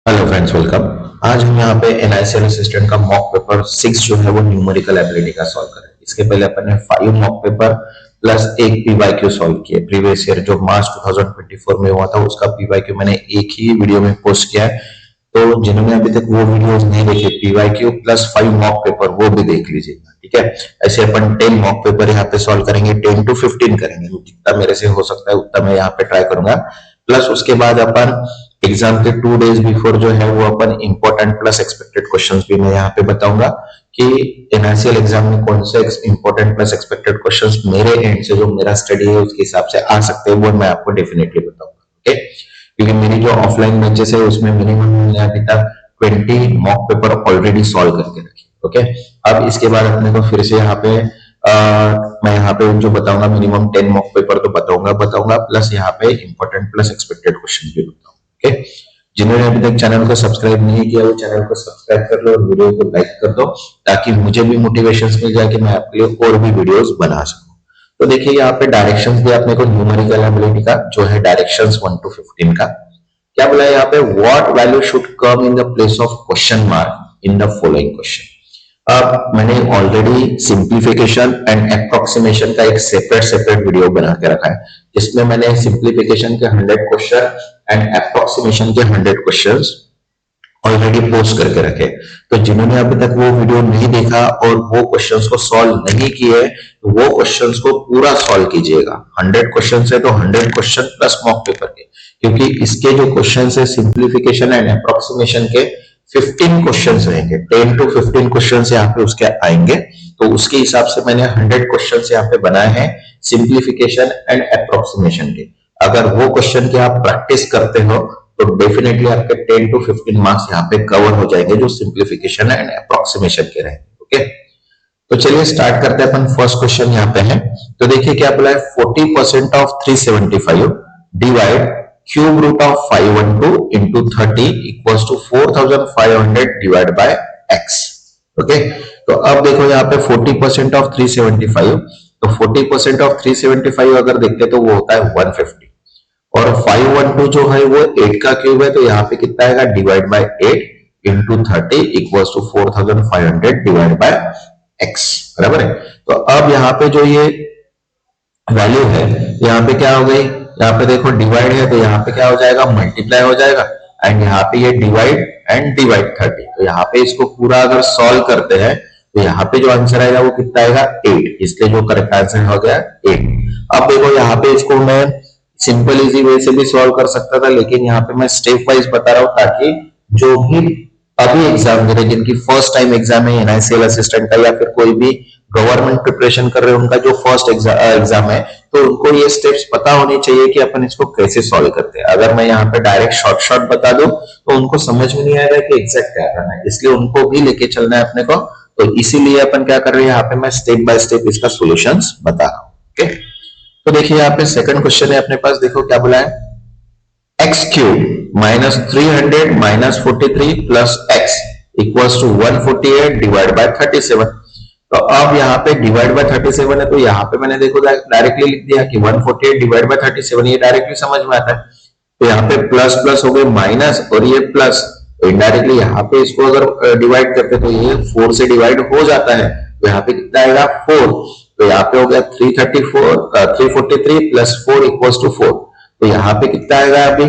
Hello friends, welcome. आज हम यहाँ पे एनआईसीएल असिस्टेंट का मॉक पेपर 6 जो है वो न्यूमेरिकल एबिलिटी का सॉल्व करें। इसके पहले अपन ने 5 मॉक पेपर प्लस एक पीवाईक्यू सॉल्व किए। प्रीवियस ईयर जो मार्च 2024 में हुआ था उसका पीवाईक्यू मैंने एक ही वीडियो में पोस्ट किया है, तो जिन्होंने अभी तक वो वीडियोस नहीं देखे, पीवाईक्यू प्लस 5 मॉक पेपर वो भी देख लीजिएगा, ठीक है। ऐसे अपन 10 मॉक पेपर यहाँ पे सॉल्व करेंगे, 10 to 15 करेंगे, जितना मेरे से हो सकता है उतना मैं यहाँ पे ट्राई करूंगा। प्लस उसके बाद अपन एग्जाम के 2 डेज बिफोर जो है वो अपन इंपॉर्टेंट प्लस एक्सपेक्टेड क्वेश्चंस भी मैं यहाँ पे बताऊंगा कि एनआईसीएल एग्जाम में कौन से इंपॉर्टेंट प्लस एक्सपेक्टेड क्वेश्चंस मेरे एंड से जो मेरा स्टडी है उसके हिसाब से आ सकते हैं, वो मैं आपको डेफिनेटली बताऊंगा, ओके। क्योंकि मेरी जो ऑफलाइन बैचेस है उसमें मिनिमम मैंने अभी तक 20 मॉक पेपर ऑलरेडी सॉल्व करके रखे, ओके। अब इसके बाद अपने को फिर से यहाँ पे मैं यहाँ पे जो बताऊंगा मिनिमम 10 मॉक पेपर तो बताऊंगा प्लस यहाँ पे इंपॉर्टेंट प्लस एक्सपेक्टेड क्वेश्चन भी बताऊंगा, ओके। जिन्होंने अभी तक चैनल को सब्सक्राइब नहीं किया वो चैनल को सब्सक्राइब कर लो और वीडियो को लाइक कर दो, ताकि मुझे भी मोटिवेशन मिल जाए कि मैं आपके लिए और भी वीडियोस बना सकूं। तो देखिए यहाँ पे डायरेक्शंस दिया अपने को न्यूमेरिकल एबिलिटी का, जो है डायरेक्शंस 1 to 15 का। क्या बोला है यहाँ पे, what value should come in the place of question mark in the following question. अब मैंने ऑलरेडी सिंप्लीफिकेशन एंड अप्रोक्सीमेशन का एक सेपरेट वीडियो बना के रखा है, जिसमें मैंने सिंप्लीफिकेशन के 100 क्वेश्चन एंड अप्रोक्सीमेशन के 100 क्वेश्चंस ऑलरेडी पोस्ट करके रखे। तो जिन्होंने अभी तक वो वीडियो नहीं देखा और वो क्वेश्चंस को सॉल्व नहीं किए, तो वो क्वेश्चंस को पूरा सॉल्व कीजिएगा। 100 क्वेश्चन है तो 100 क्वेश्चन प्लस मॉक पेपर के, क्योंकि इसके जो क्वेश्चंस है सिंप्लीफिकेशन एंड अप्रोक्सीमेशन के 15 क्वेश्चंस रहेंगे, 10 to 15 क्वेश्चंस यहाँ पे उसके आएंगे। तो उसके हिसाब से मैंने 100 क्वेश्चंस यहाँ पे बनाए हैं सिंप्लीफिकेशन एंड अप्रोक्सीमेशन के। अगर वो क्वेश्चन की आप प्रैक्टिस करते हो तो डेफिनेटली आपके 10 to 15 मार्क्स यहाँ पे कवर हो जाएंगे, जो सिंप्लीफिकेशन एंड अप्रोक्सीमेशन के रहेंगे, ओके। तो चलिए स्टार्ट करते हैं अपन। फर्स्ट क्वेश्चन यहाँ पे है, तो देखिए क्या बोला है, 40% of 375 divide cube root of 512 into 30 equals to 4500 divide by X, okay. तो अब देखो यहाँ पे 40% ऑफ 375, तो 40% ऑफ 375 अगर देखते तो वो होता है 150, और 512 जो है वो 8 का क्यूब है, तो यहाँ पे कितना आएगा, divide by 8 into 30 equals to 4500 divide by X, बराबर है। तो अब यहाँ पे जो ये वैल्यू है यहाँ पे क्या हो गई, यहाँ पे देखो डिवाइड है तो यहाँ पे क्या हो जाएगा, मल्टीप्लाई हो जाएगा, एंड यहाँ पे ये डिवाइड एंड डिवाइड 30, तो यहाँ पे इसको पूरा अगर सॉल्व करते हैं तो यहाँ पे जो आंसर आएगा वो कितना आएगा, 8, इसलिए जो करेक्ट आंसर हो गया 8। अब देखो यहाँ पे इसको मैं सिंपल इजी वे से भी सॉल्व कर सकता था, लेकिन यहाँ पे मैं स्टेप वाइज बता रहा हूँ ताकि जो भी अभी एग्जाम दे रहे, जिनकी फर्स्ट टाइम एग्जाम है एनआईसीएल असिस्टेंट का, या फिर कोई भी गवर्नमेंट प्रिपरेशन कर रहे हैं उनका जो फर्स्ट एग्जाम है, तो उनको ये स्टेप्स पता होनी चाहिए कि अपन इसको कैसे सॉल्व करते हैं। अगर मैं यहाँ पे डायरेक्ट शॉर्ट बता दूं तो उनको समझ में नहीं आएगा कि एग्जैक्ट क्या करना है, इसलिए उनको भी लेके चलना है अपने को। तो इसीलिए अपन क्या कर रहे हैं, यहाँ पे मैं स्टेप बाय स्टेप इसका सोल्यूशन बता रहा हूँ, ओके। तो देखिए यहाँ पे सेकंड क्वेश्चन है अपने पास, देखो क्या बोला है, X cube minus 300 minus 43 plus X equals to 148 divide by 37। तो अब यहाँ पे डिवाइड बाय 37 है, तो यहाँ पे मैंने देखो डायरेक्टली लिख दिया कि 148 डिवाइड बाय 37, ये डायरेक्टली समझ में आता है। तो यहाँ पे प्लस प्लस हो गए माइनस, और ये प्लस, तो इनडायरेक्टली यहाँ पे इसको अगर डिवाइड करते तो ये 4 से डिवाइड हो जाता है, तो यहाँ पे कितना आएगा 4, तो यहाँ पे हो गया 343 प्लस 4 इक्वल्स टू 4, तो यहाँ पे कितना आएगा, अभी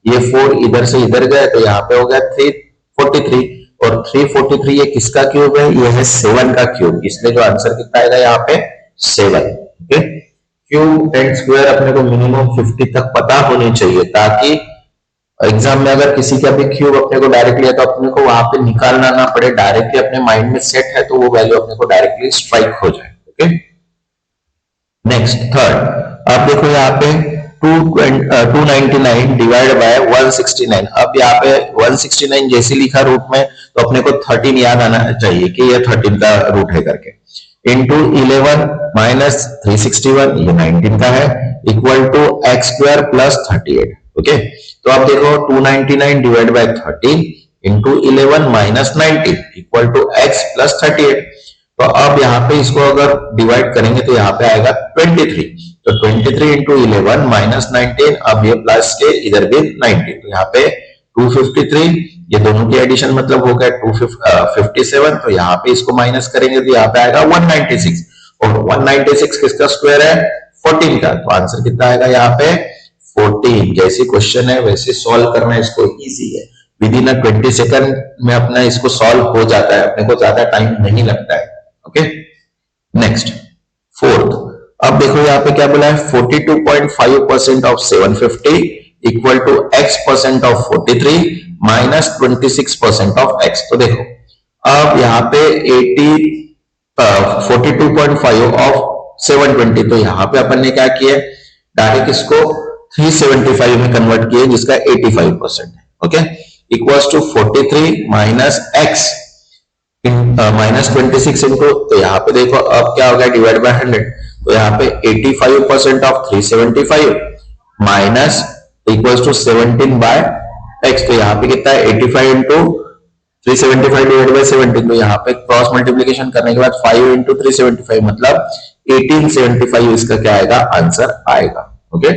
ये 4 इधर से इधर गए तो यहाँ पे हो गया 343, और 343 ये किसका क्यूब है, ये है 7 का क्यूब, इसलिए जो आंसर कितना आएगा यहाँ पे 7, ओके। क्यूब एंड स्क्वायर अपने को मिनिमम 50 तक पता होनी चाहिए, ताकि एग्जाम में अगर किसी का भी क्यूब अपने को डायरेक्टली है तो अपने को वहां पे निकालना ना पड़े, डायरेक्टली अपने माइंड में सेट है तो वो वैल्यू अपने को डायरेक्टली स्ट्राइक हो जाए, ओके। नेक्स्ट थर्ड, आप देखो यहाँ पे 299 डिवाइड बाय 169। अब यहाँ पे 169 जैसे लिखा रूट में, तो अपने को 13 याद आना चाहिए कि ये 13 का रूट है करके, इंटू 11 माइनस 361, ये 19 का है, equal to x square plus 38, okay. तो आप देखो 299 divide by 13 into 11 minus 19 equal to X plus 38। तो अब यहाँ पे इसको अगर डिवाइड करेंगे तो यहाँ पे आएगा 23, तो 23 इंटू 11 माइनस 19, अब ये प्लस के इधर भी 19, तो यहाँ पे 253 ये दोनों की एडिशन मतलब हो गया 257, तो यहाँ पे इसको माइनस करेंगे तो यहाँ पे आएगा 196, और 196 किसका स्क्वायर है? 14 का। तो आंसर कितना आएगा यहाँ पे? 14। जैसे क्वेश्चन है वैसे सॉल्व करना, इसको इजी है, विद इन 20 सेकंड में अपना इसको सॉल्व हो जाता है, अपने को ज्यादा टाइम नहीं लगता है। Okay, next fourth. अब देखो यहाँ पे क्या बोला है, 42.5% of 750 equal to x% of 43 minus 26% of x। तो देखो अब यहाँ पे 42.5 ऑफ 720, तो यहाँ पे अपन ने क्या किया, डायरेक्ट इसको 375 में कन्वर्ट किए जिसका 85% है। Okay, equals to 43 minus x minus 26 into, तो यहाँ पे देखो अब क्या हो गया, डिवाइड बाय 100, तो यहाँ पे 85% of 375 minus equals to 17 by x, तो यहाँ पे कितना है 85 इंटू 375 डिवाइड बाय 17, तो यहाँ पे क्रॉस मल्टीप्लीकेशन करने के बाद 5 इंटू 375 मतलब 1875 इसका क्या आएगा, आंसर आएगा। ओके,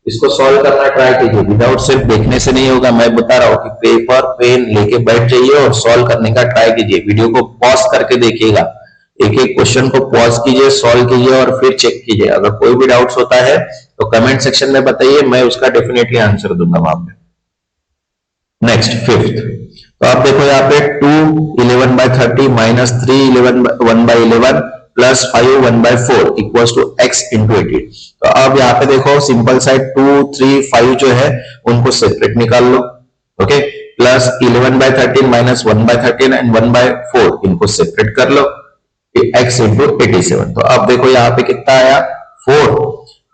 इसको सॉल्व करना ट्राई कीजिए, विदाउट सिर्फ देखने से नहीं होगा, मैं बता रहा हूँ कि पेपर पेन लेके बैठ जाइए और सॉल्व करने का ट्राई कीजिए। वीडियो को पॉज करके देखिएगा, एक एक क्वेश्चन को पॉज कीजिए, सॉल्व कीजिए और फिर चेक कीजिए। अगर कोई भी डाउट्स होता है तो कमेंट सेक्शन में बताइए, मैं उसका डेफिनेटली आंसर दूंगा वहां पे। नेक्स्ट फिफ्थ, तो आप देखो यहाँ पे 2 11/30 minus 3 1/11 plus 5 1/4 equals to x into 18। तो अब यहाँ पे देखो सिंपल साइड 2 3 5 जो है उनको सेपरेट निकाल लो। ओके, प्लस 11/13 माइनस 1/13 एंड 1/4 इनको सेपरेट कर लो, x इंटू 87। तो अब देखो यहाँ पे कितना आया 4,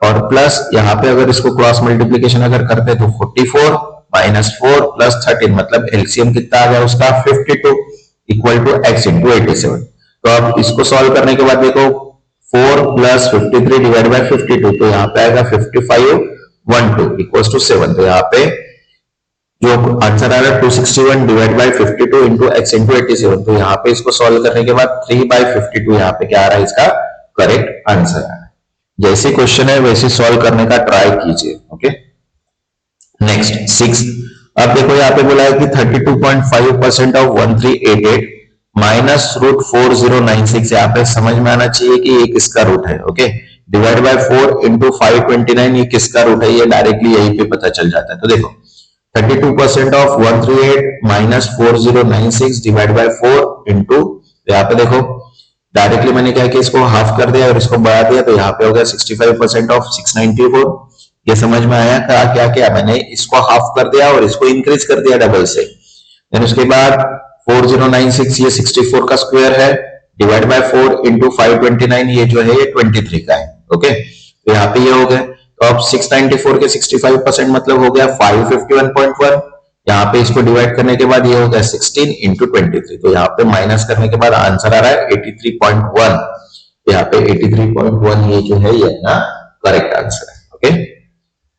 और प्लस यहाँ पे अगर इसको क्रॉस मल्टीप्लीकेशन अगर करते तो 44 माइनस 4 प्लस 13 मतलब एलसीएम कितना आ गया उसका 52 इक्वल टू x इंटू 87। तो अब इसको सॉल्व करने के बाद देखो 4 प्लस 53 डिवाइड बाय 52, तो यहाँ पे आएगा 55 12 इक्वल्स टू 7। तो यहाँ पे जो आंसर आ रहा है 261 divide by 52 into x into 87। तो यहाँ पे इसको सॉल्व करने के बाद 3/52 यहाँ पे क्या आ रहा है, इसका करेक्ट आंसर आ रहा है। जैसे क्वेश्चन है वैसे सॉल्व करने का ट्राई कीजिए। Okay, next 6। अब देखो यहाँ पे बोला है कि 32.5% ऑफ 1388 माइनस रूट 4096, यहाँ पे समझ में आना चाहिए कि ये किसका रूट है। ओके, डिवाइड बाय 4 इंटू 529 ये किसका रूट है, ये डायरेक्टली यहीं पे पता चल जाता है। तो देखो 32% of 138 minus 4096 divide by 4 into, यहाँ पे देखो डायरेक्टली मैंने क्या किया, इसको हाफ कर दिया और इसको बढ़ा दिया, तो यहाँ पे हो गया 65% ऑफ 694। ये समझ में आया क्या किया, मैंने इसको हाफ कर दिया और इसको इंक्रीज कर दिया डबल से। देन उसके बाद 4096 ये 64 का स्क्वायर है, डिवाइड बाय 4 इंटू 529 ये जो है ये 23 का है। ओके, तो यहाँ पे ये हो गया। तो अब 694 के 65% मतलब हो गया 551.1। यहाँ पे इसको डिवाइड करने के बाद ये हो गया 16 इंटू 23, तो यहाँ पे माइनस करने के बाद आंसर आ रहा है 83.1। यहाँ पे 83.1 ये जो है ये अपना करेक्ट आंसर है। Okay,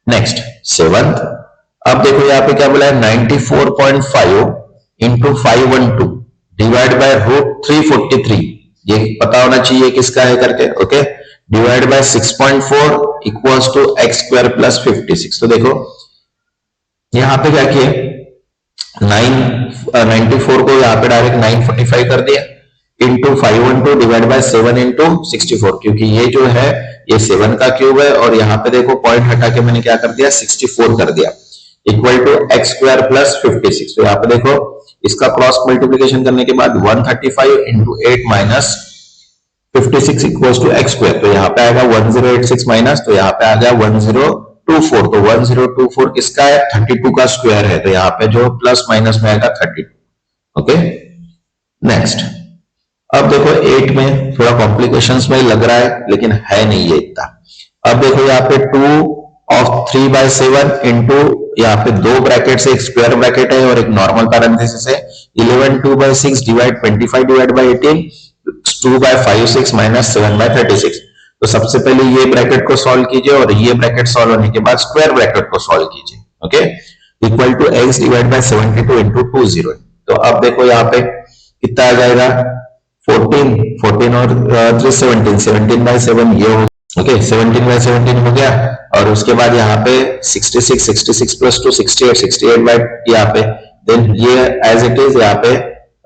next 7th। अब देखो यहाँ पे क्या बोला है 94.5 इंटू 512 डिवाइड बाय रूट 343, ये पता होना चाहिए किसका है करके। Okay, divide by 6.4 equals to x square plus 56। तो देखो यहाँ पे क्या किया 94 को यहाँ पे डायरेक्ट 945 कर दिया इंटू 512 डिवाइड बाय 7 इंटू 64, क्योंकि ये जो है ये 7 का क्यूब है और यहाँ पे देखो पॉइंट हटा के मैंने क्या कर दिया 64 कर दिया, equal to x square plus 56। तो यहाँ पे देखो इसका क्रॉस मल्टीप्लीकेशन करने के बाद 135 into 8 minus 56 equals to x square, तो यहाँ पे आएगा 1086 माइनस, तो यहाँ पे आ गया 1024। तो 1024 किसका है 32 का स्क्वायर है, तो यहाँ पे जो प्लस माइनस में आएगा 32। Okay, next. अब देखो 8 में थोड़ा कॉम्प्लिकेशंस में लग रहा है लेकिन है नहीं ये इतना। अब देखो यहाँ पे 2 ऑफ 3/7 इंटू यहाँ पे दो ब्रैकेट से एक स्क्वायर ब्रैकेट है और एक नॉर्मल पैरेंथेसिस है, 11 2/6 डिवाइड 25 डिवाइड बाय 18 2/5 माइनस 7/36। तो सबसे पहले ये ब्रैकेट को सॉल्व कीजिए और ये ब्रैकेट सॉल्व होने के बाद स्क्वायर ब्रैकेट को सॉल्व कीजिए। Okay, equal to x divide by 72 into 20। तो अब देखो यहाँ पे कितना आ जाएगा 14 और 3 17/7 ये हो। ओके, 17/17 हो गया और उसके बाद यहाँ पे 66 प्लस 2 68 बाय यहाँ पे देन ये एज इट इज यहाँ पे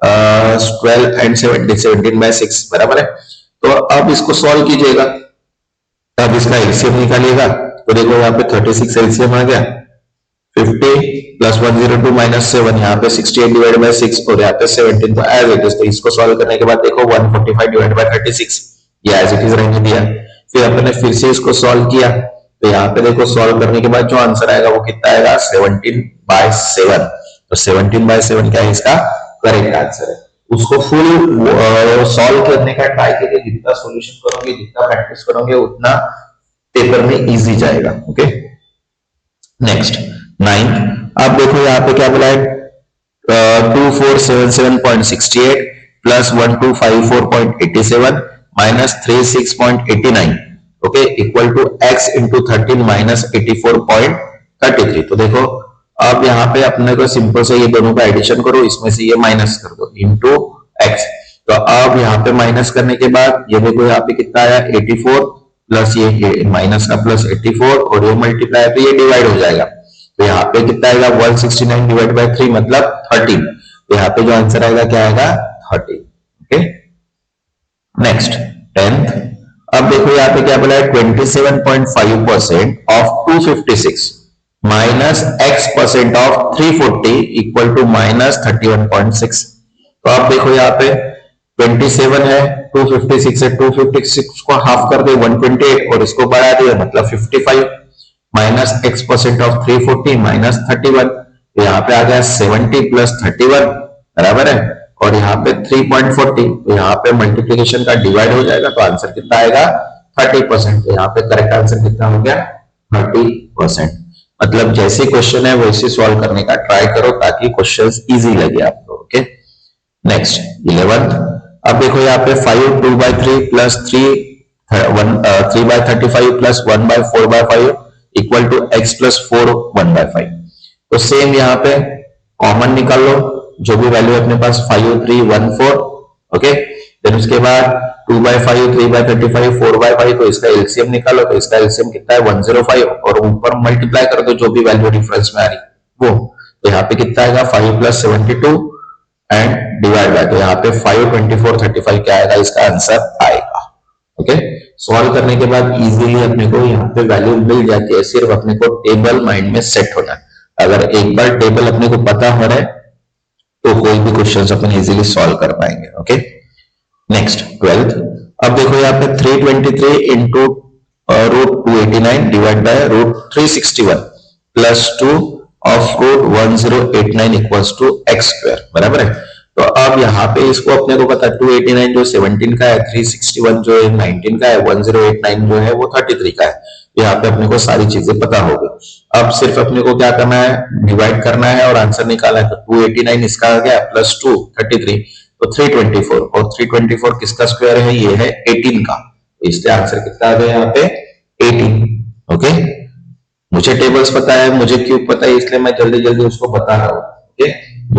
12 एंड 17/6 बराबर है। तो अब इसको सॉल्व कीजिएगा, अब इसका एलसीएम निकालिएगा तो देखो यहाँ पे 36 एलसीएम आ गया, 50 प्लस 102 माइनस 7, यहाँ पे 68 डिवाइड बाय 6 और यहाँ पे 17, तो एज इट इज। तो इसको सॉल्व करने के बाद देखो 145 डिवाइड बाय 36, ये एज इट इज रहने दिया। फिर अपने फिर से इसको सॉल्व किया तो यहाँ पे देखो सॉल्व करने के बाद जो आंसर आएगा वो कितना आएगा 17/7। तो 17/7 क्या है इसका करेक्ट आंसर है। उसको फुल सॉल्व करने का ट्राई कीजिए, जितना सॉल्यूशन करोगे जितना प्रैक्टिस करोगे उतना पेपर में इजी जाएगा। ओके नेक्स्ट 9th, आप देखो यहाँ पे क्या बोला है 2477.68 plus 1254.87 minus 36.89 okay equal to x into 13 minus 84.33। तो देखो अब यहाँ पे अपने को सिंपल से ये दोनों का एडिशन करो, इसमें से ये माइनस कर दो इंटू x। तो अब यहाँ पे माइनस करने के बाद ये देखो यहाँ पे कितना आया 84 प्लस ये माइनस का प्लस 84 और ये मल्टीप्लाई तो ये डिवाइड हो जाएगा। तो यहाँ पे कितना आएगा 169 डिवाइड बाय 3 मतलब 13। तो यहाँ पे जो आंसर आएगा क्या आएगा 30। ओके नेक्स्ट 10th, अब देखो यहाँ पे क्या बोला है 27.5% of 256 minus x% of 340 equal to minus 31.6। तो आप देखो यहाँ पे 27 है 256 है, 256 को हाफ कर दे 128 और इसको बढ़ा दे मतलब 55 माइनस x% ऑफ 340 माइनस 31। तो यहाँ पे आ गया 70 प्लस 31 बराबर है और यहाँ पे 3.40। तो यहाँ पे मल्टीप्लीकेशन का डिवाइड हो जाएगा तो आंसर कितना आएगा 30%। तो यहाँ पे करेक्ट आंसर कितना हो गया 30%। मतलब जैसे क्वेश्चन है वैसे सॉल्व करने का ट्राई करो ताकि क्वेश्चंस इजी लगे आपको। ओके नेक्स्ट 11th, अब देखो यहाँ पे 5 2/3 plus 3/35 plus 1/4/5 equal to x plus 4 1/5। तो सेम यहाँ पे कॉमन निकाल लो, जो भी वैल्यू अपने पास 5 3 1 4 ओके। देन उसके बाद 2/5 3/35 4/5 तो इसका एलसीएम निकालो, तो इसका एलसीएम कितना है 105 और ऊपर मल्टीप्लाई कर दो जो भी वैल्यू डिफरेंस में आ रही वो। तो यहाँ पे कितना आएगा 5 प्लस 72 एंड डिवाइड बाय, तो यहाँ पे 5 24 35 क्या आएगा इसका आंसर आएगा। ओके सॉल्व करने के बाद इजीली अपने को यहाँ पे वैल्यू मिल जाती है, सिर्फ अपने को टेबल माइंड में सेट होना है। अगर एक बार टेबल अपने को पता हो रहा है तो कोई भी क्वेश्चन अपन इजीली सॉल्व कर पाएंगे। ओके नेक्स्ट 12th, अब देखो यहाँ पे 323 into root 289 divide by root 361 plus 2 of root 1089 equals to x square बराबर है। तो अब यहाँ पे इसको अपने को पता 289 जो 17 का है, 361 जो 19 का है, 1089 जो है वो 33 का है। यहाँ पे अपने को सारी चीजें पता हो गई। अब सिर्फ अपने को क्या करना है डिवाइड करना है और आंसर निकालना है। तो 289 इसका आ गया प्लस 2 33 तो 324 और 324 किसका स्क्वायर है ये है 18 का। तो इसलिए आंसर कितना आ गया यहाँ पे 18। ओके मुझे टेबल्स पता है, मुझे क्यूब पता है, इसलिए मैं जल्दी जल्दी उसको बता रहा हूँ। ओके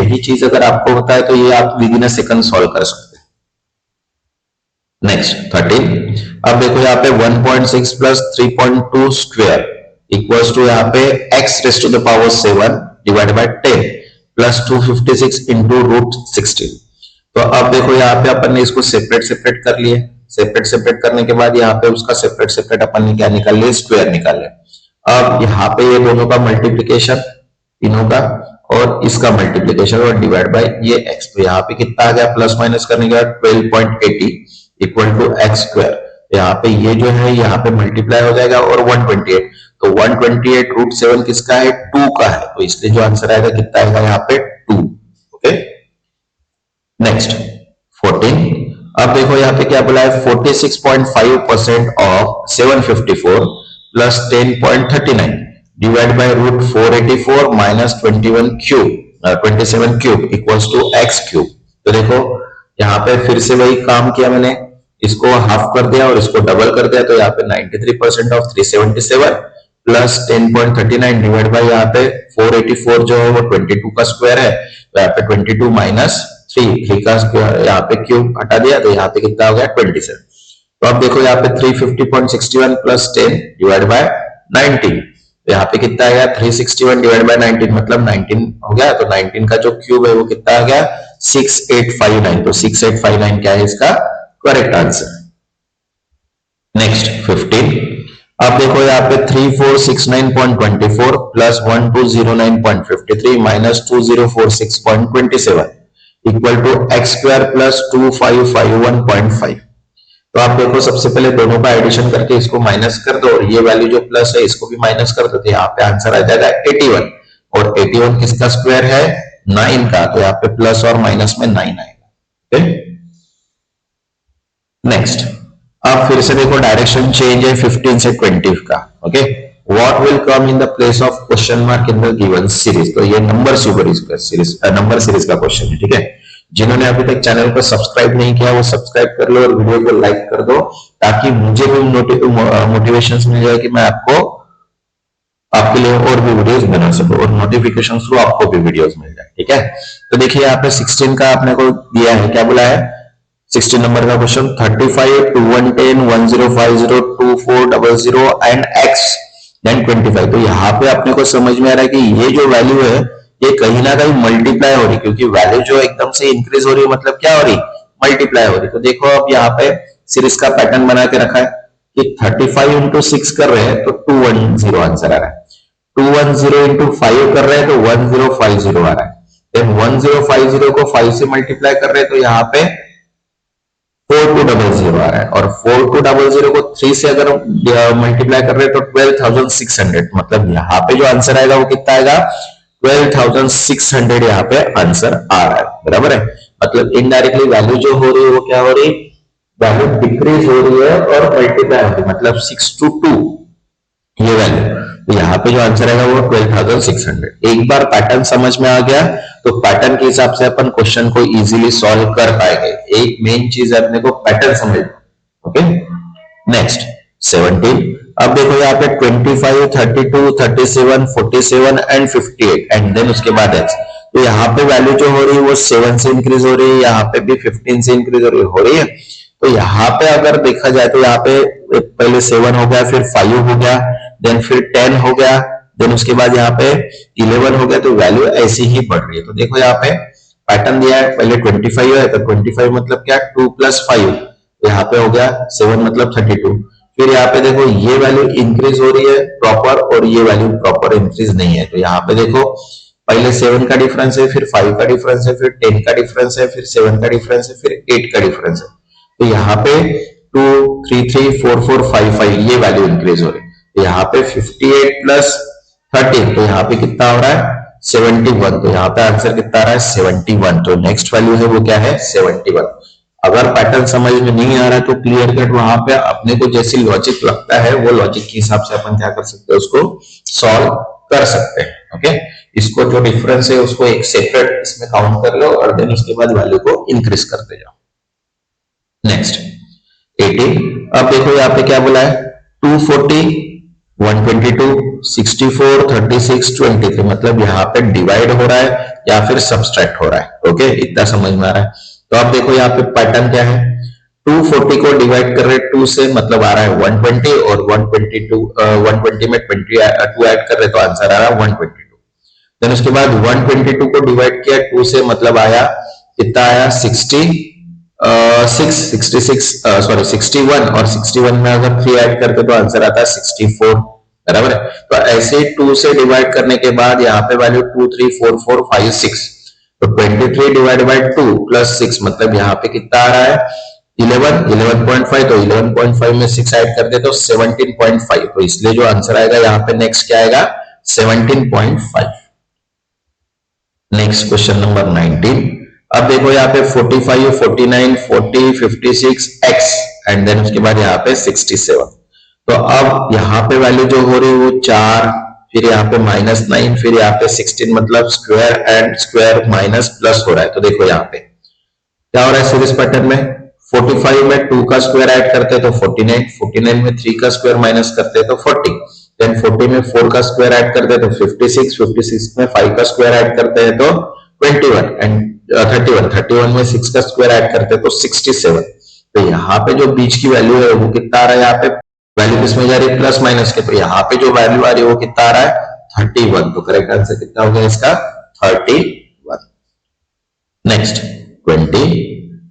यही चीज अगर आपको होता है तो ये आप with in a second solve कर सकते हैं। नेक्स्ट 13, अब देखो यहाँ पे 1.6 प्लस 3.2 स्क्वायर इक्वल्स टू यहाँ पे x raise to the power 7 divide by 10 plus 256 into root 16। तो अब देखो यहाँ पे अपन ने इसको सेपरेट सेपरेट कर लिए, सेपरेट सेपरेट करने के बाद यहाँ पे उसका सेपरेट सेपरेट अपन ने क्या निकाल लिया स्क्वायर निकाल लिया। अब यहाँ पे ये दोनों का मल्टीप्लीकेशन तीनों का और इसका मल्टीप्लीकेशन और डिवाइड बाय ये x। तो यहाँ पे कितना आ गया प्लस माइनस करने के बाद 12.80 इक्वल टू एक्स स्क्वायर। यहाँ पे ये जो है यहाँ पे मल्टीप्लाई हो जाएगा और 128। तो 128 रूट 7 किसका है 2 का है, तो इसलिए जो आंसर आएगा कितना आएगा यहाँ पे 2। ओके नेक्स्ट 14, अब देखो यहाँ पे क्या बोला है 46.5% of 754 plus 10.39 divide by root 484 minus 27 cube equals to X cube. तो देखो यहाँ पे फिर से वही काम किया मैंने, इसको हाफ कर दिया और इसको डबल कर दिया। तो यहाँ पे 93% ऑफ 377 प्लस 10.39 डिवाइड बाय यहाँ पे 484 जो है वो 22 का स्क्वायर है। तो यहाँ पे 22 माइनस 3 का स्क्वायर यहाँ पे क्यूब हटा दिया तो यहाँ पे कितना हो गया 27। तो अब देखो यहाँ पे 350.61 प्लस 10 डिवाइड बाय 19। तो यहाँ पे कितना आ गया 361 डिवाइड बाय 19 मतलब 19 हो गया। तो 19 का जो क्यूब है वो कितना आ गया 6859। तो 6859 क्या है इसका करेक्ट आंसर। नेक्स्ट 15। अब देखो यहाँ पे 3469.24 plus 1209.53 minus 2046.27 equal to x square plus 2551.5। तो आप देखो सबसे पहले दोनों का एडिशन करके इसको माइनस कर दो और ये वैल्यू जो प्लस है इसको भी माइनस कर दो। तो यहाँ पे आंसर आ जाएगा 81 और 81 किसका स्क्वायर है 9 का। तो यहाँ पे प्लस और माइनस में 9 आएगा। नेक्स्ट अब फिर से देखो डायरेक्शन चेंज है 15 से 20 का। Okay what will come in the place of question mark in the given series. तो ये नंबर सीरीज का क्वेश्चन है। ठीक है जिन्होंने अभी तक चैनल को सब्सक्राइब नहीं किया वो सब्सक्राइब कर लो और वीडियो को लाइक कर दो ताकि मुझे भी मोटिवेशन मिल जाए कि मैं आपके लिए और भी वीडियोस बना सकूं और नोटिफिकेशन थ्रू आपको भी वीडियोस मिल जाए। ठीक है तो देखिए यहाँ पे 16 का आपने को दिया है क्या बोला है 16 नंबर का क्वेश्चन 35 2110 1050 2400 एंड x देन 25। तो यहाँ पे अपने को समझ में आ रहा है कि ये जो वैल्यू है ये कहीं ना कहीं मल्टीप्लाई हो रही क्योंकि वैल्यू जो एकदम से इंक्रीज हो रही है मतलब क्या हो रही मल्टीप्लाई हो रही। तो देखो अब यहाँ पे सीरीज का पैटर्न बना के रखा है कि 35 इंटू 6 कर रहे हैं तो 210 आंसर आ रहा है। 210 इंटू 5 कर रहे हैं तो 1050 आ रहा है। देन 1050 को 5 से मल्टीप्लाई कर रहे हैं तो यहाँ पे 4200 आ रहा है और 4200 को 3 से अगर मल्टीप्लाई कर रहे हैं तो 12600 मतलब यहाँ पे जो आंसर आएगा वो कितना आएगा 12600 यहाँ पे आंसर आ रहा है। बराबर है मतलब इनडायरेक्टली वैल्यू जो हो रही है वो क्या हो रही वैल्यू डिक्रीज हो रही है और मल्टीप्लाई हो रही है मतलब 6 to 2 ये वैल्यू। तो यहाँ पे जो आंसर आएगा वो 12600। एक बार पैटर्न समझ में आ गया तो पैटर्न के हिसाब से अपन क्वेश्चन को इजीली सॉल्व कर पाएंगे। एक मेन चीज है अपने को पैटर्न समझना। Okay next 17। अब देखो यहाँ पे 25 32 37 47 एंड 58 एंड देन उसके बाद x। तो यहाँ पे वैल्यू जो हो रही है वो 7 से इंक्रीज हो रही है यहाँ पे भी 15 से इंक्रीज हो रही है। तो यहाँ पे अगर देखा जाए तो यहाँ पे पहले 7 हो गया फिर 5 हो गया देन फिर 10 हो गया देन उसके बाद यहाँ पे 11 हो गया। तो वैल्यू ऐसी ही बढ़ रही है। तो देखो यहाँ पे पैटर्न दिया है पहले 25 है तो 25 मतलब क्या 2 + 5 तो यहाँ पे हो गया 7 मतलब 32। फिर यहाँ पे देखो ये वैल्यू इंक्रीज हो रही है प्रॉपर और ये वैल्यू प्रॉपर इंक्रीज नहीं है। तो यहाँ पे देखो पहले 7 का डिफरेंस है फिर 5 का डिफरेंस है फिर 10 का डिफरेंस है फिर 7 का डिफरेंस है फिर 8 का डिफरेंस है। तो यहाँ पे 2 3 3 4 4 5 5 ये वैल्यू इंक्रीज हो रही है। तो यहाँ पे 58 + 13 तो यहाँ पे कितना हो रहा है 71। तो यहाँ पे आंसर कितना आ रहा है 71। तो नेक्स्ट वैल्यू है वो क्या है 71। अगर पैटर्न समझ में नहीं आ रहा तो क्लियर कट वहां पे अपने को जैसी लॉजिक लगता है वो लॉजिक के हिसाब से अपन क्या कर सकते हैं उसको सॉल्व कर सकते हैं। ओके इसको जो डिफरेंस है उसको एक सेपरेट इसमें काउंट कर लो और देन उसके बाद वैल्यू को इंक्रीज करते जाओ। नेक्स्ट 18। अब देखो यहाँ पे क्या बोला है 240 122 64 36 23 मतलब यहाँ पे डिवाइड हो रहा है या फिर सब्सट्रैक्ट हो रहा है। ओके इतना समझ में आ रहा है। तो आप देखो यहाँ पे पैटर्न क्या है 240 को डिवाइड कर रहे 2 से मतलब आ रहा है 120 और 120 में 2 ऐड कर रहे तो आंसर आ रहा है 122। देन उसके बाद 122 को डिवाइड किया 2 से मतलब आया कितना आया 61 और 61 में अगर 3 ऐड करते तो आंसर आता है 64। बराबर है। तो ऐसे 2 से डिवाइड करने के बाद यहाँ पे वैल्यू 2 3 4 4 5 6 तो 23 डिवाइड बाय 2 + 6 मतलब यहाँ पे कितना आ रहा है 11.5 तो 11.5 में 6 ऐड कर दे तो 17.5 तो इसलिए जो आंसर आएगा यहाँ पे नेक्स्ट क्या आएगा 17.5। Next question number 19। अब देखो यहाँ पे 45 49 40 56 x एंड देन उसके बाद यहाँ पे 67। तो अब यहाँ पे वैल्यू जो हो रही है वो 4 फिर यहाँ पे -9 फिर यहाँ पे 16 मतलब square and square minus plus हो रहा है। तो देखो यहाँ पे क्या हो रहा है सीरीज पैटर्न में 45 में 2 का स्क्वायर ऐड करते हैं तो 49 में 3 का स्क्वायर माइनस करते हैं तो 40 देन 40 में 4 का स्क्वायर ऐड करते हैं तो 56 में 5 का स्क्वायर ऐड करते हैं तो 21 एंड 31 में 6 का स्क्वायर ऐड करते हैं तो 67। तो यहाँ पे जो बीच की वैल्यू है वो कितना आ रहा है यहाँ पे वैल्यू किसमें जा रही है, प्लस माइनस के, तो यहाँ पे जो वैल्यू आ रही है वो कितना आ रहा है, 31। तो करेक्ट आंसर कितना हो गया इसका, 31। नेक्स्ट 20।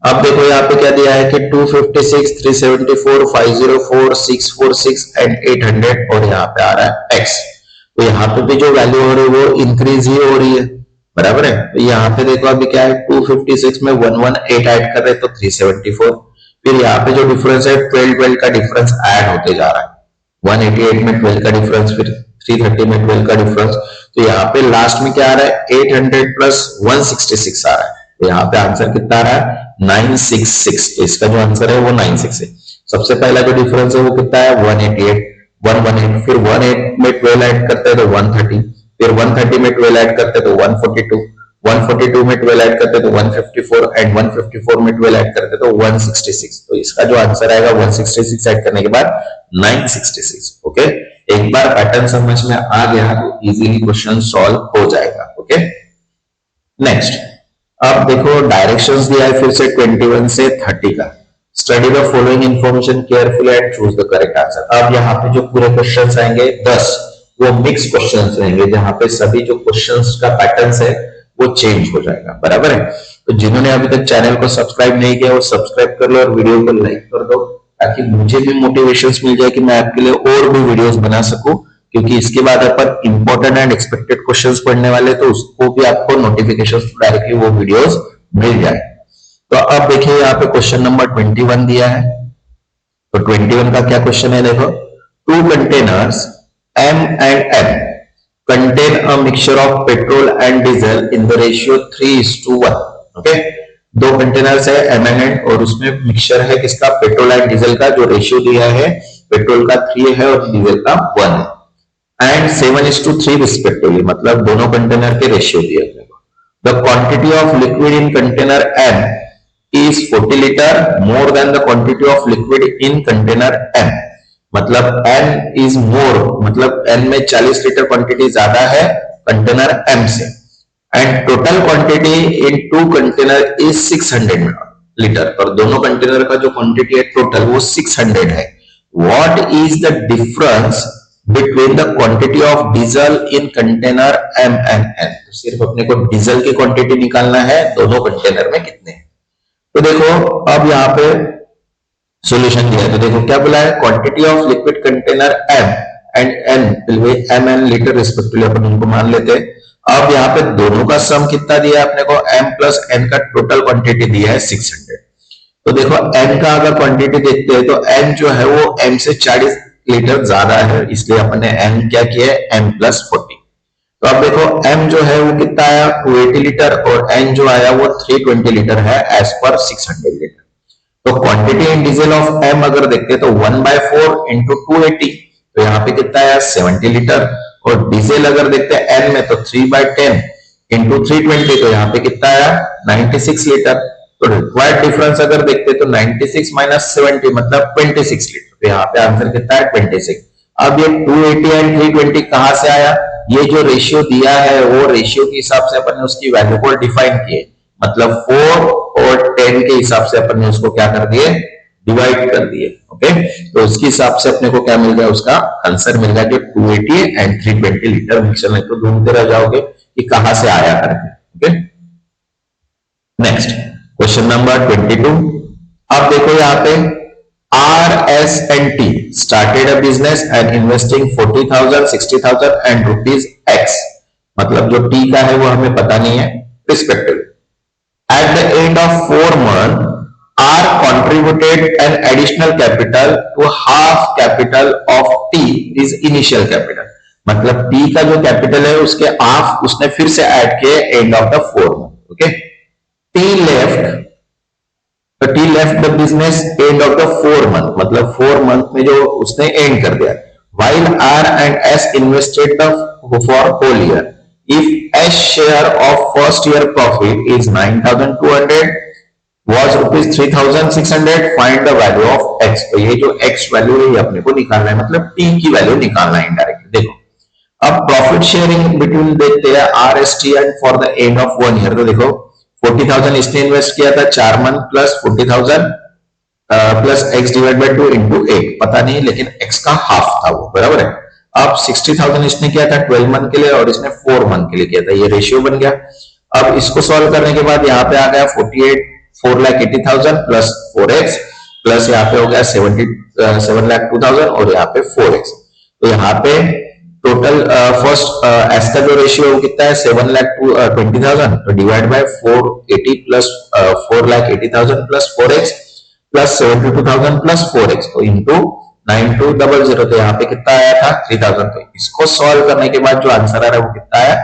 अब देखो यहाँ पे क्या दिया है कि 256, 374, 504, 646 एंड 800, और यहाँ पे आ रहा है x। तो यहाँ पे भी जो वैल्यू हो रही है वो इंक्रीज ही हो रही है, बराबर है। तो यहाँ पे देखो अभी क्या है, 256 में 118 ऐड कर रहे हैं तो 374, फिर यहाँ पे जो डिफरेंस है 12 का डिफरेंस ऐड होते जा रहा है, 188 में 12 का डिफरेंस, फिर 330 में 12 का डिफरेंस, तो यहाँ पे लास्ट में क्या आ रहा है, 800 प्लस 166 आ रहा है। तो यहाँ पे आंसर कितना आ रहा है, 966। तो इसका जो आंसर है वो 96 है। सबसे पहला जो डिफरेंस है वो कितना है, 188, 118, फिर 18 में 12 ऐड करते हैं तो 130, फिर 130 में 12 ऐड करते हैं तो 142, 142 में 12 ऐड करते तो 154, एंड 154 में 12 ऐड करते तो 166। तो इसका जो आंसर आएगा 166 ऐड करने के बाद 966। ओके, एक बार पैटर्न समझ में आ गया तो इजीली क्वेश्चन सॉल्व हो जाएगा। ओके, नेक्स्ट अब देखो डायरेक्शंस दिया है फिर से 21 से 30 का। Study the following information carefully and choose the correct answer. अब यहाँ पे जो पूरे क्वेश्चंस आएंगे 10, वो मिक्स क्वेश्चंस रहेंगे, जहां पे सभी जो क्वेश्चंस का पैटर्न है वो चेंज हो जाएगा, बराबर है। तो जिन्होंने अभी तक चैनल को सब्सक्राइब नहीं किया वो सब्सक्राइब कर लो और वीडियो को लाइक कर दो, ताकि मुझे भी मोटिवेशन मिल जाए कि मैं आपके लिए और भी वीडियोस बना सकूं, क्योंकि इसके बाद अपन इंपॉर्टेंट एंड एक्सपेक्टेड क्वेश्चंस पढ़ने वाले, तो उसको भी आपको नोटिफिकेशन डायरेक्टली वो वीडियोस मिल जाए। तो अब देखिए यहाँ पे क्वेश्चन नंबर 21 दिया है। तो 21 का क्या क्वेश्चन है, देखो, 2 containers M and N contain a mixture of petrol and diesel in the ratio 3:1। Okay, दो कंटेनर्स है M and N और उसमें मिक्सचर है किसका, पेट्रोल एंड डीजल का। जो रेशियो दिया है पेट्रोल का 3 है और डीजल का 1 है, एंड 7:3 रिस्पेक्टिवली, मतलब दोनों कंटेनर के रेशियो दिए हैं। The quantity of liquid in container M is 40 liter more than the quantity of liquid in container N। मतलब N is more, मतलब N में 40 लीटर क्वांटिटी ज्यादा है कंटेनर M से, and total quantity in 2 container is 600 litre, और दोनों container का जो क्वांटिटी है टोटल वो 600 है। What is the difference between the quantity of diesel in container M and N। तो सिर्फ अपने को डीजल की क्वांटिटी निकालना है, दोनों कंटेनर में कितने हैं। तो देखो अब यहाँ पे सॉल्यूशन दिया है, तो देखो क्या बोला है, quantity of liquid container M and N, M and litre respectively अपन उनको मान लेते हैं। अब यहाँ पे दोनों का सम कितना दिया है अपने को, M प्लस N का टोटल क्वांटिटी दिया है 600। तो देखो N का अगर क्वांटिटी देखते हैं तो N जो है वो M से 40 लीटर ज्यादा है, इसलिए अपन ने M क्या किया है, M प्लस 40। तो अब देखो M जो है वो कितना आया, 280 लीटर, और N जो आया वो 320 लीटर है एज पर 600 लीटर। तो quantity in diesel of M अगर देखते तो 1/4 इंटू 280, तो यहाँ पे कितना आया 70 लीटर, और डीजल अगर देखते हैं N में तो 3/10 इंटू 320, तो यहाँ पे कितना आया 96 लीटर। तो रिक्वायर्ड डिफरेंस अगर देखते तो 96 माइनस 70 मतलब 26 लीटर। तो यहाँ पे आंसर कितना है 26। अब ये 280 एंड 320 कहां से आया, ये जो रेशियो दिया है वो रेशियो के हिसाब से अपन ने उसकी वैल्यू को डिफाइन किए, मतलब 4 और 10 के हिसाब से अपन ने उसको क्या कर दिए, डिवाइड कर दिए। ओके, तो उसके हिसाब से अपने को क्या मिल गया, उसका आंसर मिल गया जो 280 एंड 320 लीटर मिक्सचर में। तो ढूंढते रह जाओगे कि कहां से आया करके। Okay, next question number 22। अब देखो यहाँ पे RS&T started a business and investing 40,000, 60,000 and rupees X, मतलब जो T का है वो हमें पता नहीं है respective. At the end of 4 months, R contributed an additional capital to half capital of T is initial capital, मतलब T का जो कैपिटल है उसके हाफ उसने फिर से ऐड किए end of the 4 month. Okay, T left the business end of the 4 month, मतलब 4 मंथ में जो उसने एंड कर दिया। While R and S invested for whole year, if S share of first year profit is 9,200 was rupees 3,600, find the value of X। तो ये जो X value है ये अपने को निकालना है, मतलब T की वैल्यू निकालना है इनडायरेक्टली। देखो अब प्रॉफिट शेयरिंग बिटवीन देखते हैं RST and for the end of 1 year. तो देखो 40,000 इसने इन्वेस्ट किया था 4 month plus 40,000, plus x divide by 2 into 8, पता नहीं लेकिन एक्स का हाफ था वो, बराबर है। अब 60,000 इसने किया था 12 मंथ के लिए और इसने 4 मंथ के लिए किया था, ये रेशियो बन गया। अब इसको सॉल्व करने के बाद यहाँ पे आ गया 4,80,000 प्लस 4x प्लस यहाँ पे हो गया 7,02,000 और यहाँ पे 4x। तो यहाँ पे टोटल फर्स्ट एस का जो रेशियो वो कितना है 7,20,000, तो divide by 480 plus 4,80,000 plus 4x plus 72,000 plus 4x, तो इंटू 9200, तो यहाँ पे कितना आया था 3,000। तो इसको सॉल्व करने के बाद जो आंसर आ रहा है वो कितना आया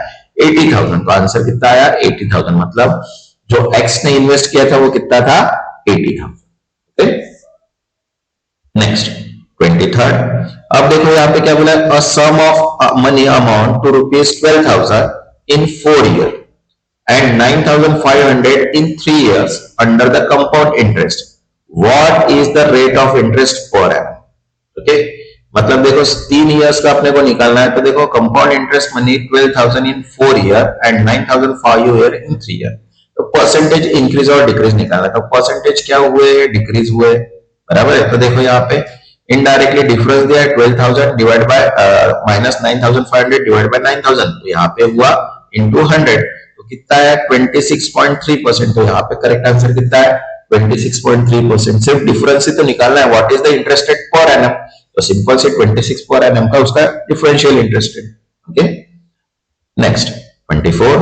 80,000। तो आंसर कितना आया 80,000, मतलब जो x ने इन्वेस्ट किया था वो कितना था 80,000। नेक्स्ट 23rd, अब देखो यहाँ पे क्या बोला, a sum of money amount to ₹12,000 in 4 years and 9,500 in 3 years under the compound interest. What is the rate of interest per annum? Okay, मतलब देखो 3 इयर्स का अपने को निकालना है, तो देखो compound interest money 12,000 in 4 year and 9,500 in 3 year, तो परसेंटेज इंक्रीज और डिक्रीज निकालना है। तो परसेंटेज क्या हुए, डिक्रीज हुए, बराबर है। तो देखो यहाँ पे इनडायरेक्टली डिफरेंस दिया है 12,000 divide by minus 9,500 divide by 9,000, तो यहाँ पे हुआ इंटू 100, तो कितना है 26.3%। तो यहाँ पे करेक्ट आंसर कितना है 26.3%। सिर्फ डिफरेंस ही तो निकालना है, what is the interest rate per annum, तो सिंपल से 26 पर एनम का उसका differential interest rate. Okay, next 24,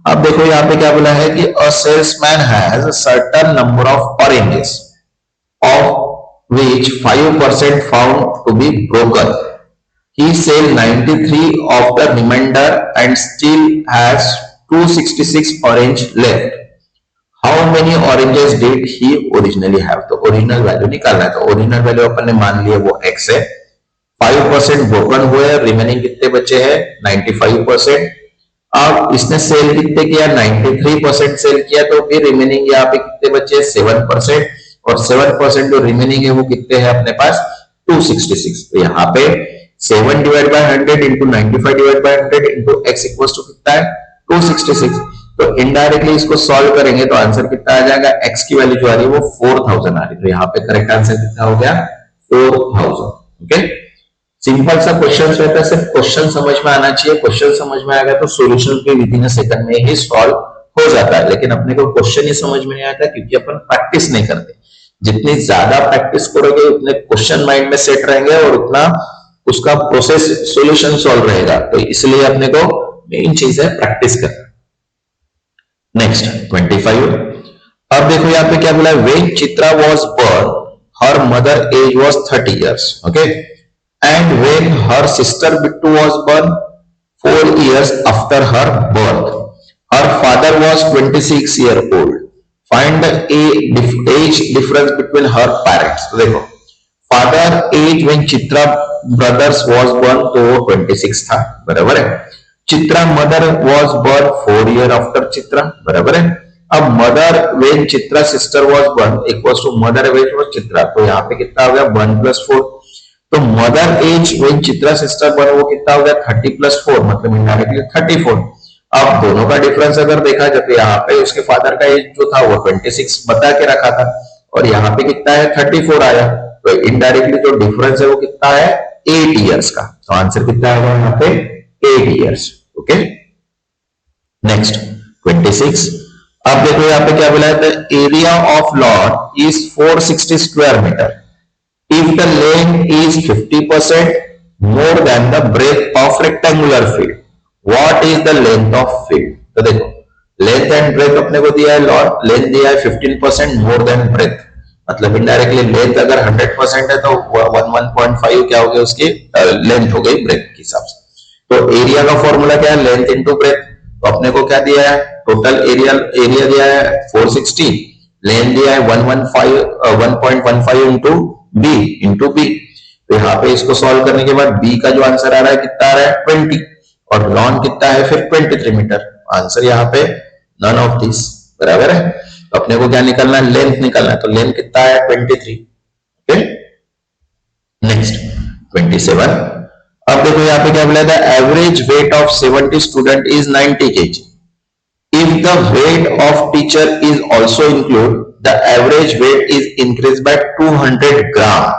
अब देखो यहाँ पे क्या बोला है कि अ salesman has a certain number of oranges of which 5% found to be broken. He sell 93 of the remainder and still has 266 orange left. How many oranges did he originally have? तो original value निकालना है। तो original value अपन ने मान लिया वो x है, 5% broken हुए, रिमेनिंग कितने बचे हैं 95%। अब इसने सेल कितने किया 93% सेल किया, तो फिर रिमेनिंग यहाँ पे कितने बचे 7%, और 7% जो रिमेनिंग है वो कितने हैं अपने पास 266। तो यहाँ पे 7 divide by 100 into 95 divide by 100 into x equals to कितना है 266। तो इनडायरेक्टली इसको सॉल्व करेंगे तो आंसर कितना आ जाएगा, x की वैल्यू जो आ रही है वो 4,000 आ रही है। तो यहाँ पे करेक्ट आंसर कितना हो गया 4,000। ओके, सिंपल सा क्वेश्चन रहता है, सिर्फ क्वेश्चन समझ में आना चाहिए। क्वेश्चन समझ में आ गया तो सोल्यूशन भी विद इन अ सेकंड में ही सॉल्व हो जाता है, लेकिन अपने को क्वेश्चन ही समझ में नहीं आता क्योंकि अपन प्रैक्टिस नहीं करते। जितनी ज्यादा प्रैक्टिस करोगे उतने क्वेश्चन माइंड में सेट रहेंगे और उतना उसका प्रोसेस सॉल्यूशन सॉल्व रहेगा। तो इसलिए अपने को मेन चीज है प्रैक्टिस करना। नेक्स्ट 25, अब देखो यहाँ पे क्या बोला है, when Chitra was born her mother age was 30 years, okay, and when her sister Bittu was born 4 years after her birth her father was 26 year old. Find the age difference between her parents. तो देखो father age when Chitra brothers was born तो वो 26 था, बराबर है। Chitra mother was born 4 year after Chitra, बराबर है। अब mother when Chitra sister was born equals to mother when was Chitra, तो यहाँ पे कितना हो गया 1 + 4। तो mother age when Chitra sister born वो कितना हो गया 30 + 4, मतलब इनडायरेक्टली 34। अब दोनों का डिफरेंस अगर देखा जाए तो यहाँ पे उसके फादर का एज जो था वो 26 बता के रखा था और यहाँ पे कितना है 34 आया, तो इनडायरेक्टली जो डिफरेंस है वो कितना है 8 years का। तो आंसर कितना आएगा यहाँ पे 8 years। ओके, नेक्स्ट 26, अब देखो यहाँ पे क्या बोला है, the area of lawn is 460 square metre if the length is 50% more than the breadth of rectangular field. What is the length of field? तो देखो लेंथ एंड ब्रेथ अपने को दिया है, लॉट लेंथ दिया है 15% मोर देन ब्रेथ, मतलब indirectly length अगर 100% है तो 1.5 क्या हो गया उसकी लेंथ हो गई ब्रेथ के हिसाब से। तो एरिया का फॉर्मूला क्या है लेंथ इंटू ब्रेथ, तो अपने को क्या दिया है टोटल एरिया दिया है 460, लेंथ दिया है 1.15 इंटू बी। तो यहाँ पे इसको सॉल्व करने के बाद बी का जो आंसर आ रहा है कितना आ रहा है 20 और लॉन कितना है फिर 23 मीटर। आंसर यहाँ पे नन ऑफ दिस, बराबर है। तो अपने को क्या निकालना है लेंथ निकालना है, तो लेंथ कितना है 23। ओके, नेक्स्ट 27, अब देखो यहाँ पे क्या बोला था, average weight of 70 student is 90 kg। If the weight of teacher is also include the average weight is increase by 200 gram.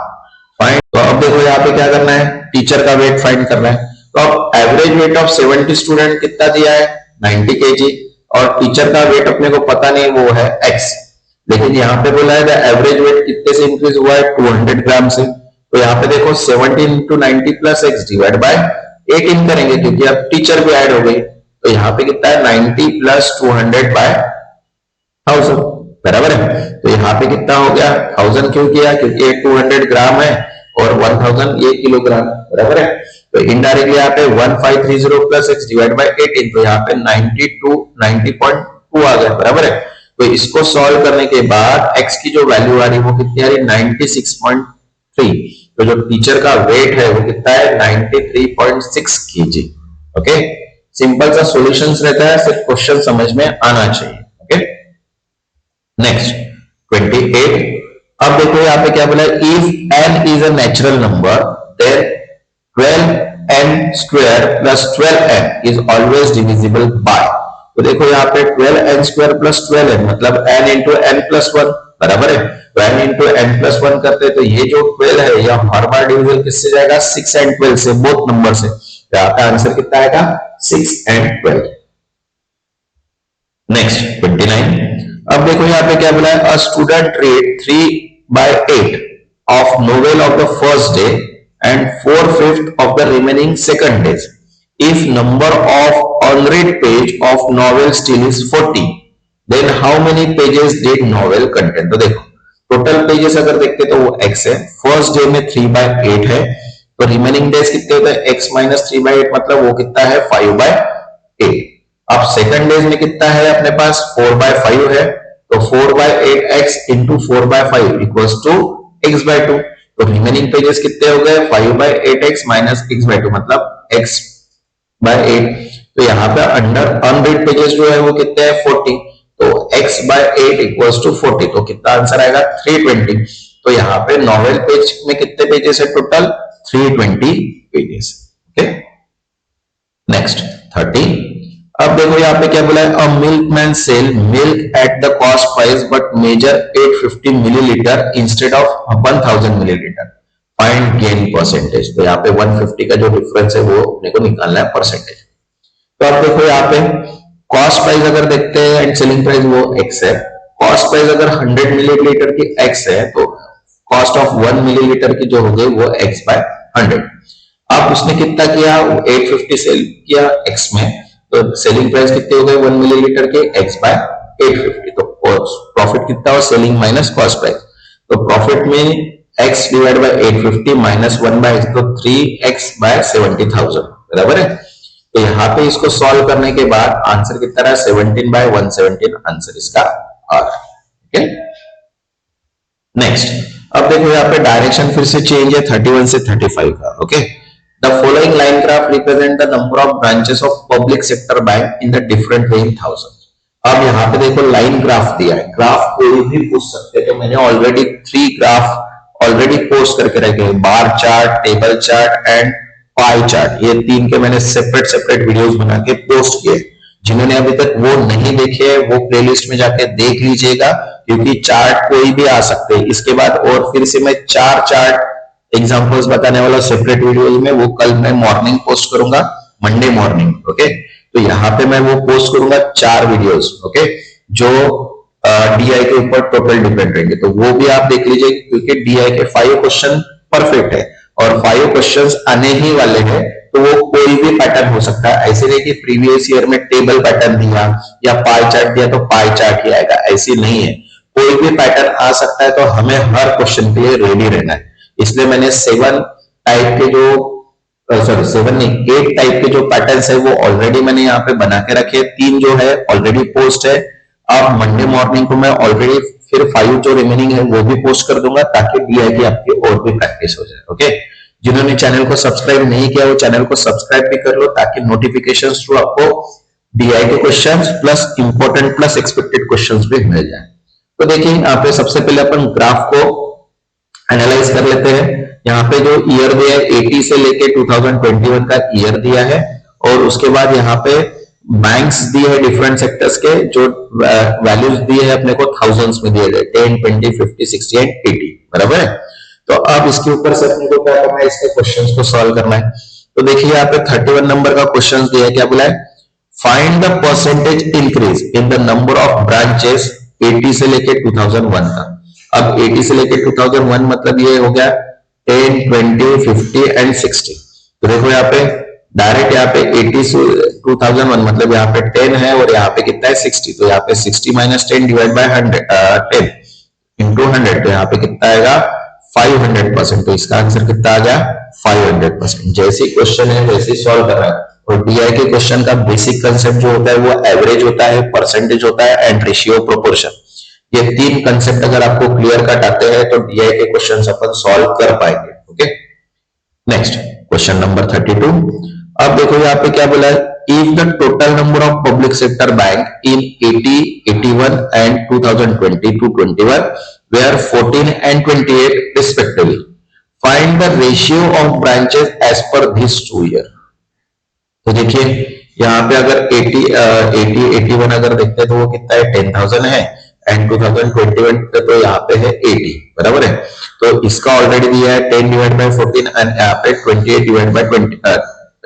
Find. तो अब देखो यहाँ पे क्या करना है, टीचर का वेट फाइंड करना है। तो अब एवरेज वेट ऑफ 70 स्टूडेंट कितना दिया है, 90 kg, और टीचर का वेट अपने को पता नहीं, वो है x। लेकिन यहाँ पे बोला है द एवरेज वेट कितने से इंक्रीज हुआ है, 200 ग्राम से। तो यहाँ पे देखो 70 into 90 plus x divide by 18 करेंगे, क्योंकि अब टीचर भी ऐड हो गई। तो यहाँ पे कितना है, 90 प्लस 200 बाय 1000, बराबर है। तो यहाँ पे कितना हो गया, 1000 क्यों किया, क्योंकि ये 200 ग्राम है और 1000 ये किलोग्राम, बराबर है। तो इनडायरेक्टली यहाँ पे 1530 प्लस एक्स डिवाइड बाय 18, तो यहाँ पे 90.2 आ गया, बराबर है। तो इसको सॉल्व करने के बाद x की जो वैल्यू आ रही है वो कितनी आ रही है, 96.3। तो जो टीचर का वेट है वो कितना है, 93.6 kg। ओके, सिंपल सा सॉल्यूशंस रहता है, सिर्फ क्वेश्चन समझ में आना चाहिए। Okay, next 28। अब देखो यहाँ पे क्या बोला है, if n is a natural number then 12n square plus 12n is always divisible by. तो देखो यहाँ पे 12n स्क्वायर प्लस 12n मतलब n इंटू n प्लस 1, बराबर है। तो n इंटू n प्लस 1 करते हैं, तो ये जो 12 है यह हर बार डिविजल किससे जाएगा, 6 एंड 12 से, बोथ नंबर से। तो यहाँ का आंसर कितना आएगा, 6 एंड 12। नेक्स्ट 29। अब देखो यहाँ पे क्या बोला है, a student read 3/8 of novel of the first day and 4/5 of the remaining second days. If number of unread page of novel still is 40, then how many pages did novel contain? तो देखो total pages अगर देखते तो वो x है, first day में 3/8 है, तो रिमेनिंग डेज कितने होते हैं, x माइनस 3/8 मतलब वो कितना है, 5/8। अब सेकंड डेज में कितना है अपने पास, 4/5 है, तो 4/8x into 4/5 equals to x/2। तो रिमेनिंग पेजेस कितने हो गए, 5/8x माइनस x/2 मतलब x/8। तो यहाँ पे अंडर अनरीड पेजेस जो है वो कितने हैं, 40। तो x/8 इक्वल्स टू 40, तो कितना आंसर आएगा, 320। तो यहाँ पे नॉवेल पेज में कितने पेजेस है टोटल, 320 पेजेस। Okay, next 30। अब देखो यहाँ पे क्या बोला है, a milkman sell milk at the cost price but measure 850 millilitre instead of 1000 millilitre, find gain percentage. तो यहाँ पे 150 का जो डिफरेंस है वो अपने को निकालना है परसेंटेज। तो अब देखो यहाँ पे कॉस्ट प्राइस अगर देखते हैं एंड सेलिंग प्राइस वो x है, कॉस्ट प्राइस अगर 100 मिलीलीटर की x है तो कॉस्ट ऑफ 1 मिलीलीटर की जो हो गई वो x/100। अब उसने कितना किया, 850 सेल किया x में, तो सेलिंग प्राइस कितने हो गए 1 मिलीलीटर के, x/850। तो प्रॉफिट कितना हो, सेलिंग माइनस कॉस्ट प्राइस। तो प्रॉफिट में x divide bye 850 minus 1/x, तो 3x/70,000, बराबर है। तो यहाँ पे इसको सॉल्व करने के बाद आंसर कितना रहा, 17/117 आंसर इसका आ रहा है। नेक्स्ट, अब देखो यहाँ पे डायरेक्शन फिर से चेंज है 31 से 35 का। Okay, The following line graph represent the number of branches of public sector bank in the different way in thousands. अब यहाँ पे देखो लाइन ग्राफ दिया है, ग्राफ कोई भी पूछ सकते हैं। तो मैंने ऑलरेडी 3 ग्राफ ऑलरेडी पोस्ट करके रखे हैं, bar chart, table chart and pie chart. ये 3 के मैंने सेपरेट वीडियोस बना के पोस्ट किए। जिन्होंने अभी तक वो नहीं देखे वो प्लेलिस्ट में जाके देख लीजिएगा, क्योंकि चार्ट कोई भी आ सकते हैं। इसके बाद और फिर से मैं 4 चार्ट एग्जांपल्स बताने वाला सेपरेट वीडियो में, वो कल मैं मॉर्निंग पोस्ट करूंगा, मंडे मॉर्निंग। ओके, तो यहाँ पे मैं वो पोस्ट करूंगा 4 वीडियोस, ओके, जो डीआई के ऊपर टोटल डिपेंड रहेंगे। तो वो भी आप देख लीजिए, क्योंकि डीआई के 5 क्वेश्चन परफेक्ट है और 5 क्वेश्चंस आने ही वाले हैं। तो वो कोई भी पैटर्न हो सकता है, ऐसे नहीं कि प्रीवियस ईयर में टेबल पैटर्न दिया या पाई चार्ट दिया तो पाई चार्ट ही आएगा, ऐसी नहीं है। कोई भी पैटर्न आ सकता है, तो हमें हर क्वेश्चन के लिए रेडी रहना है। इसलिए मैंने 7 टाइप के जो 7 नहीं 8 टाइप के जो पैटर्न्स है वो ऑलरेडी मैंने यहाँ पे बना के रखे। 3 जो है ऑलरेडी पोस्ट है। अब मंडे मॉर्निंग को मैं ऑलरेडी फिर 5 जो रिमेनिंग है वो भी पोस्ट कर दूंगा, ताकि डीआई की आपकी और भी प्रैक्टिस हो जाए। ओके, जिन्होंने चैनल को सब्सक्राइब नहीं किया वो चैनल को सब्सक्राइब भी कर लो, ताकि नोटिफिकेशन थ्रू आपको डीआई के question plus important plus expected question भी मिल जाए। तो देखिए यहाँ पे सबसे पहले अपन ग्राफ को एनालाइज कर लेते हैं। यहाँ पे जो ईयर दिया है 80 से लेके 2021 का ईयर दिया है, और उसके बाद यहाँ पे बैंक्स दिए है डिफरेंट सेक्टर्स के, जो वैल्यूज दिए है अपने को थाउजेंड्स में दिए गए, 10, 20, 50, 60 एंड 80, बराबर है। तो अब इसके ऊपर से अपने को क्या करना है, इसके क्वेश्चंस को सॉल्व करना है। तो देखिए यहाँ पे 31 नंबर का क्वेश्चन दिया है, क्या बोला है, find the percentage increase in the number of branches 80 से लेके 2001 तक। अब 80 से लेके 2001 मतलब ये हो गया 10, 20, 50 एंड 60। तो देखो यहाँ पे डायरेक्ट यहाँ पे 80 से 2001 मतलब यहाँ पे 10 है और यहाँ पे कितना है 60। तो यहाँ पे 60 माइनस 10 डिवाइड बाय 10 इंटू 100, तो यहाँ पे कितना आएगा 500%। तो इसका आंसर कितना आ गया 500%। जैसे क्वेश्चन है वैसे सॉल्व कर रहा है। और डीआई के क्वेश्चन का बेसिक कंसेप्ट जो होता है वो एवरेज होता है, परसेंटेज होता है एंड रेशियो प्रोपोर्शन। ये तीन कंसेप्ट अगर आपको क्लियर कट आते हैं तो डीआई के क्वेश्चंस अपन सॉल्व कर पाएंगे। Okay, next question number 32। अब देखो यहाँ पे क्या बोला है, if the total number of public sector bank in 80, 81 and 2020 to 21 were 14 and 28 respectively, find the ratio of branches as per these 2 years। तो देखिए यहाँ पे अगर 80, 81 अगर देखते हैं तो वो कितना है 10,000 है एंड 2021 तो यहाँ पे है 80, बराबर है। तो इसका ऑलरेडी दिया है 10 डिवाइड बाय 14 एंड यहाँ पे 28 डिवाइड बाय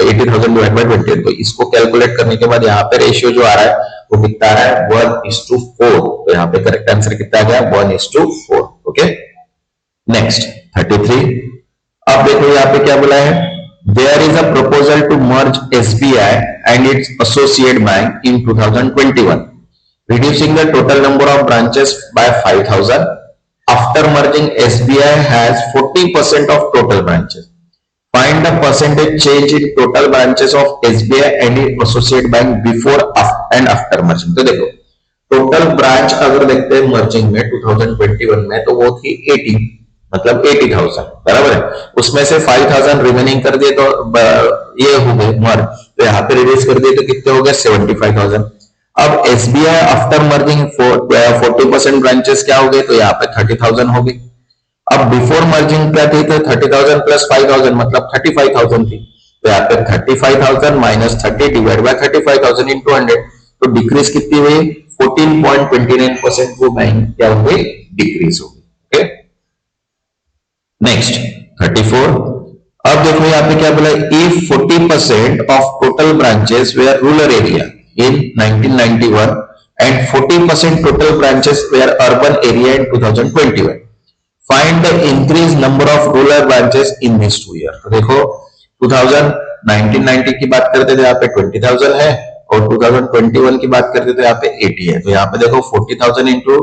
80,000 डिवाइड बाय 28। तो इसको कैलकुलेट करने के बाद यहाँ पे रेशियो जो आ रहा है वो कितना आ रहा है 1:4। तो यहाँ पे करेक्ट आंसर कितना आ गया 1:4। Okay, next 33। अब देखो यहाँ पे क्या बोला है, there is a proposal to merge SBI and its associate bank in 2021, reducing the total number of branches by 5,000. After merging, SBI has 40% of total branches. Find the percentage change in total branches of SBI and its associate bank before and after merging। तो देखो total branch अगर देखते हैं merging में 2021 में तो वो थी 80, मतलब 80,000, बराबर है। उसमें से 5,000 रिमेनिंग कर दिए तो ये हो गए मर्ज, तो यहाँ पे रिड्यूस कर दिए तो कितने हो गए 75,000। अब एसबीआई आफ्टर मर्जिंग 40% ब्रांचेस क्या हो गए, तो यहाँ पे 30,000 हो गई। अब बिफोर मर्जिंग क्या थी, तो 30,000 प्लस 5,000 मतलब 35,000 थी। तो यहाँ पे 35,000 माइनस 30 डिवाइड बाय 35,000 इंटू 100। तो डिक्रीज कितनी हुई 14.29%। वो बैंक क्या हो गई डिक्रीज हो गई। Okay, next 34। अब देखो यहाँ पे क्या बोला, if 40% of total branches were rural area in 1991 and 40% total branches were urban area in 2021, find the increase number of rural branches in this 2 year. तो देखो 1990 की बात करते थे यहाँ पे 20,000 है और 2021 की बात करते थे यहाँ पे 80 है। तो यहाँ पे देखो 40,000 इंटू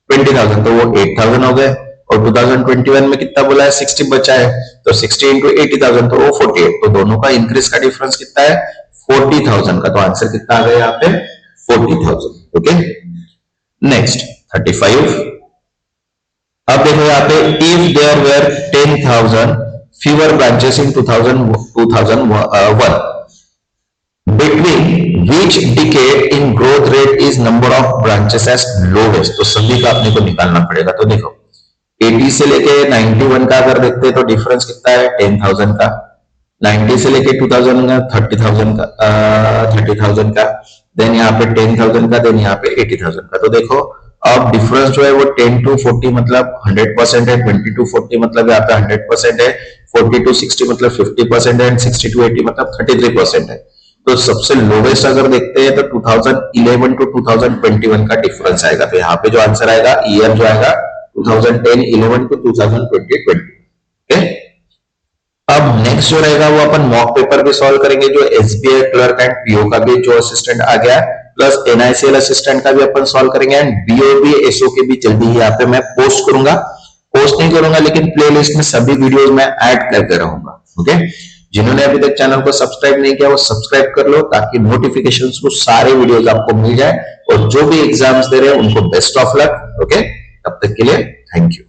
20,000 तो वो 8,000 हो गए और 2021 में कितना बोला है 60 बचा है, तो 60 इंटू 80,000 तो वो 48। तो दोनों का इंक्रीज का डिफरेंस कितना है 40,000 का। तो आंसर कितना आ गया यहाँ पे 40,000। Okay, next 35। अब देखो यहाँ पे if there were 10,000 fewer branches in 2001, between which decade in growth rate is number of branches as lowest। तो सभी का अपने को निकालना पड़ेगा। तो देखो 80 से लेके 91 का अगर देखते हैं तो डिफरेंस कितना है 10,000 का। 90 से लेके 2000 का 30,000 का, देन यहाँ पे 10,000 का, देन यहाँ पे 80,000 का। तो देखो अब डिफरेंस जो है वो 10 to 40 मतलब 100% है, 20 to 40 मतलब यहाँ पे 100% है, 40 to 60 मतलब 50% है एंड 60 to 80 मतलब 33% है। तो सबसे लोवेस्ट अगर देखते हैं तो 2011 to 2021 का डिफरेंस आएगा। तो यहाँ पे जो आंसर आएगा ईयर जो आएगा 2010, 11 to 2020। ओके, अब नेक्स्ट जो रहेगा वो अपन मॉक पेपर भी सॉल्व करेंगे, जो एसबीआई क्लर्क एंड पीओ का भी जो असिस्टेंट आ गया, प्लस एनआईसीएल असिस्टेंट का भी अपन सॉल्व करेंगे एंड बीओबी एसओ के भी जल्दी ही यहाँ पे मैं पोस्ट करूंगा। पोस्ट नहीं करूंगा लेकिन प्लेलिस्ट में सभी वीडियोस में ऐड करते रहूंगा। ओके, जिन्होंने अभी तक चैनल को सब्सक्राइब नहीं किया वो सब्सक्राइब कर लो ताकि नोटिफिकेशंस को सारे वीडियोस आपको मिल जाए। और जो भी एग्जाम्स दे रहे हैं उनको बेस्ट ऑफ लक। ओके, तब तक के लिए थैंक यू।